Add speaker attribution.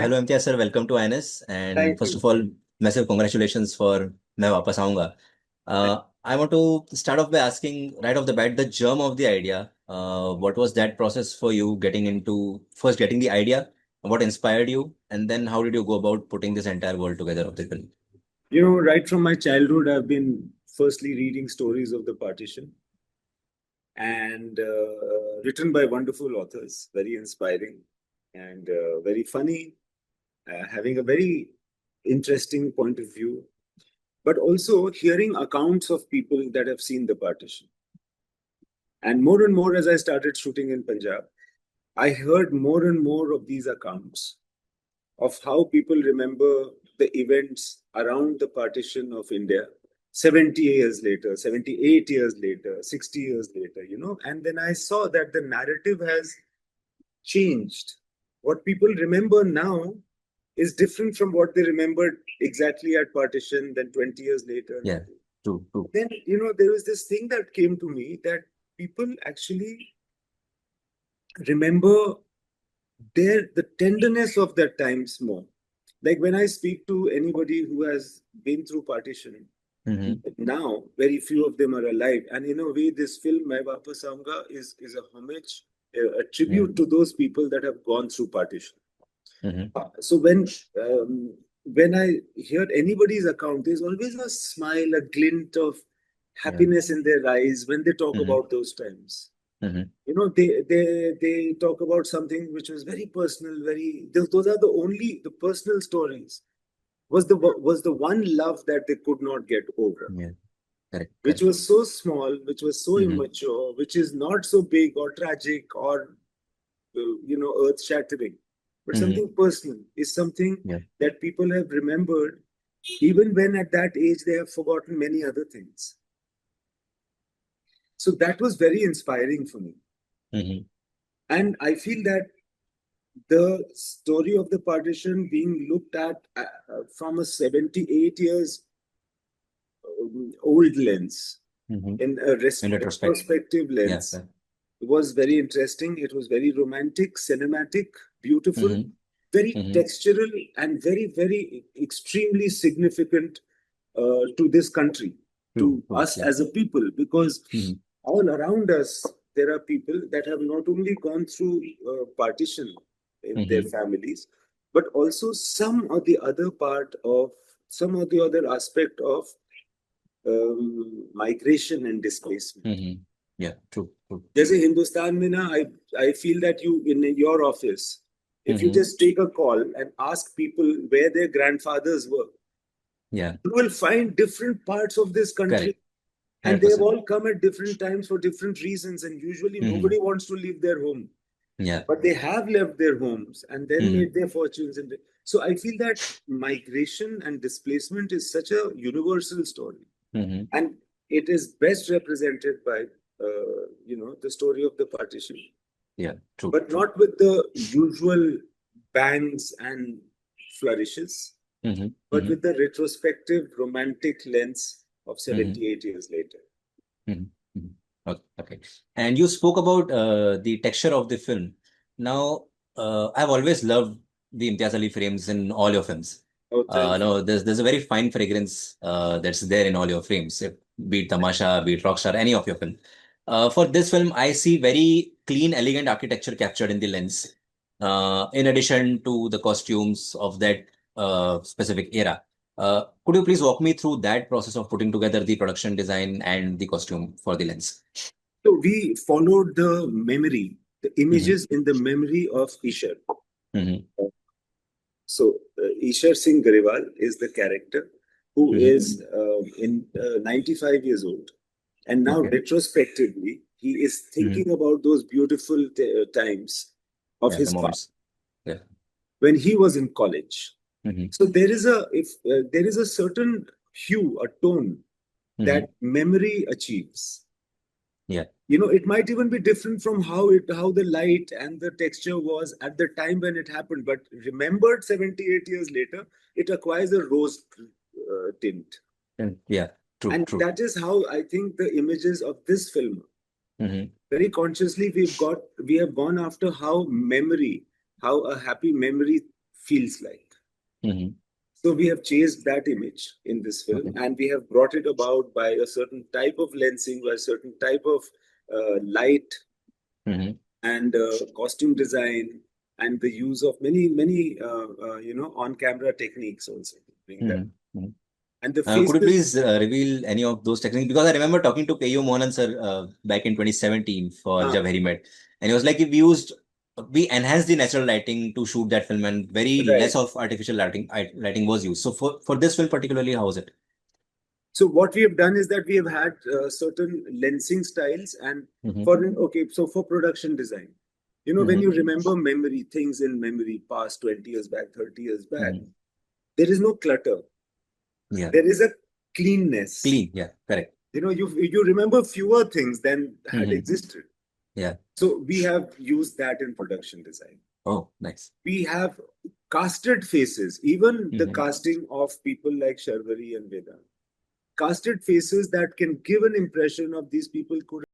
Speaker 1: Hello Imtiaz sir, welcome to IANS. And
Speaker 2: Thank
Speaker 1: first
Speaker 2: you.
Speaker 1: of all, massive congratulations for Main Vaapas Aaunga. I want to start off by asking right off the bat the germ of the idea. What was that process for you getting into first getting the idea? What inspired you? And then how did you go about putting this entire world together of the film?
Speaker 2: Right from my childhood, I've been firstly reading stories of the partition and written by wonderful authors, very inspiring and very funny, having a very interesting point of view, but also hearing accounts of people that have seen the partition. And more as I started shooting in Punjab, I heard more and more of these accounts of how people remember the events around the partition of India 70 years later, 78 years later, 60 years later. And then I saw that the narrative has changed. What people remember now is different from what they remembered exactly at partition, then 20 years later.
Speaker 1: Yeah, true, true.
Speaker 2: Then, there was this thing that came to me that people actually remember the tenderness of their times more. Like when I speak to anybody who has been through partition,
Speaker 1: Mm-hmm.
Speaker 2: now very few of them are alive. And in a way, this film, Main Vaapas Aaunga, is a homage, a
Speaker 1: Yeah.
Speaker 2: tribute to those people that have gone through partition.
Speaker 1: Mm-hmm.
Speaker 2: So when I hear anybody's account, there's always a smile, a glint of
Speaker 1: Yeah.
Speaker 2: happiness in their eyes when they talk
Speaker 1: Mm-hmm.
Speaker 2: about those times.
Speaker 1: Mm-hmm.
Speaker 2: They talk about something which was very personal, very those are the personal stories. Was the one love that they could not get over,
Speaker 1: Yeah. Correct,
Speaker 2: which
Speaker 1: correct.
Speaker 2: was so small, which was so
Speaker 1: Mm-hmm.
Speaker 2: immature, which is not so big or tragic or earth shattering, but
Speaker 1: Mm-hmm.
Speaker 2: something personal is something
Speaker 1: Yeah.
Speaker 2: that people have remembered even when at that age they have forgotten many other things. So that was very inspiring for me.
Speaker 1: Mm-hmm.
Speaker 2: And I feel that the story of the partition being looked at from a 78 years old lens,
Speaker 1: Mm-hmm.
Speaker 2: in a
Speaker 1: In retrospect.
Speaker 2: retrospective
Speaker 1: Yeah.
Speaker 2: lens, was very interesting. It was very romantic, cinematic, beautiful,
Speaker 1: Mm-hmm.
Speaker 2: very
Speaker 1: Mm-hmm.
Speaker 2: textural, and very, very extremely significant to this country,
Speaker 1: True,
Speaker 2: to
Speaker 1: true.
Speaker 2: us
Speaker 1: Yeah.
Speaker 2: as a people, because
Speaker 1: Mm-hmm.
Speaker 2: all around us there are people that have not only gone through partition in their
Speaker 1: Mm-hmm.
Speaker 2: families, but also some or the other aspect of migration and displacement.
Speaker 1: Mm-hmm. Yeah, true, true.
Speaker 2: जैसे हिंदुस्तान में ना I feel that you in your office, if you
Speaker 1: Mm-hmm.
Speaker 2: just take a call and ask people where their grandfathers were,
Speaker 1: Yeah,
Speaker 2: you will find different parts of this country,
Speaker 1: correct.
Speaker 2: and they have
Speaker 1: 100%.
Speaker 2: all come at different times for different reasons, and usually
Speaker 1: Mm-hmm.
Speaker 2: nobody wants to leave their home,
Speaker 1: Yeah.
Speaker 2: but they have left their homes and then
Speaker 1: Mm-hmm.
Speaker 2: made their fortunes. So I feel that migration and displacement is such a universal story,
Speaker 1: Mm-hmm.
Speaker 2: and it is best represented by the story of the partition,
Speaker 1: Yeah, true,
Speaker 2: but
Speaker 1: true.
Speaker 2: not with the usual bangs and flourishes,
Speaker 1: Mm-hmm.
Speaker 2: but
Speaker 1: Mm-hmm.
Speaker 2: with the retrospective romantic lens of
Speaker 1: Mm-hmm.
Speaker 2: 78 years later.
Speaker 1: Mm-hmm. Mm-hmm. Okay, okay. And you spoke about the texture of the film. Now, I've always loved the Imtiaz Ali frames in all your films.
Speaker 2: Oh, thank you.
Speaker 1: No, there's a very fine fragrance that's there in all your frames, be it Tamasha, be it Rockstar, any of your film. For this film, I see very clean, elegant architecture captured in the lens, in addition to the costumes of that specific era. Could you please walk me through that process of putting together the production design and the costume for the lens?
Speaker 2: So we followed the
Speaker 1: Mm-hmm.
Speaker 2: images in the memory of Ishar.
Speaker 1: Mm-hmm.
Speaker 2: So Ishar Singh Grewal is the character who
Speaker 1: Mm-hmm.
Speaker 2: is in 95 years old. And now,
Speaker 1: Okay.
Speaker 2: retrospectively, he is
Speaker 1: Mm-hmm.
Speaker 2: thinking about those beautiful times of
Speaker 1: Yeah, the
Speaker 2: his past
Speaker 1: moments. Yeah.
Speaker 2: when he was in college.
Speaker 1: Mm-hmm.
Speaker 2: So there is a certain hue, a tone
Speaker 1: Mm-hmm.
Speaker 2: that memory achieves.
Speaker 1: Yeah.
Speaker 2: It might even be different from how the light and the texture was at the time when it happened, but remembered 78 years later, it acquires a rose tint.
Speaker 1: And yeah, true,
Speaker 2: And
Speaker 1: true.
Speaker 2: that is how I think the images of this film,
Speaker 1: Mm-hmm.
Speaker 2: very consciously, we have gone after how a happy memory feels like.
Speaker 1: Hmm.
Speaker 2: So we have chased that image in this film,
Speaker 1: Okay.
Speaker 2: and we have brought it about by a certain type of lensing, by a certain type of light
Speaker 1: Hmm.
Speaker 2: and costume design, and the use of many on-camera techniques also to bring that.
Speaker 1: Hmm. Hmm.
Speaker 2: And the
Speaker 1: Could you
Speaker 2: faces,
Speaker 1: please reveal any of those techniques? Because I remember talking to K.U. Mohanan sir back in 2017 for
Speaker 2: uh,
Speaker 1: Jab Harry Met, and he was like, we enhanced the natural lighting to shoot that film, and very less
Speaker 2: right.
Speaker 1: of artificial lighting was used. So for this film particularly, how was it?
Speaker 2: So what we have done is that we have had certain lensing styles, and
Speaker 1: Hmm.
Speaker 2: so for production design, when
Speaker 1: Hmm.
Speaker 2: you remember memory, things in memory, past 20 years back, 30 years back,
Speaker 1: Hmm.
Speaker 2: there is no clutter.
Speaker 1: Yeah,
Speaker 2: There is a cleanness.
Speaker 1: clean. Yeah, correct.
Speaker 2: You remember fewer things than had
Speaker 1: Hmm.
Speaker 2: existed.
Speaker 1: Yeah.
Speaker 2: So we have used that in production design.
Speaker 1: Oh, nice.
Speaker 2: We have casted faces, even the
Speaker 1: Hmm.
Speaker 2: casting of people like Sharvari and Vedant. Casted faces that can give an impression of these people could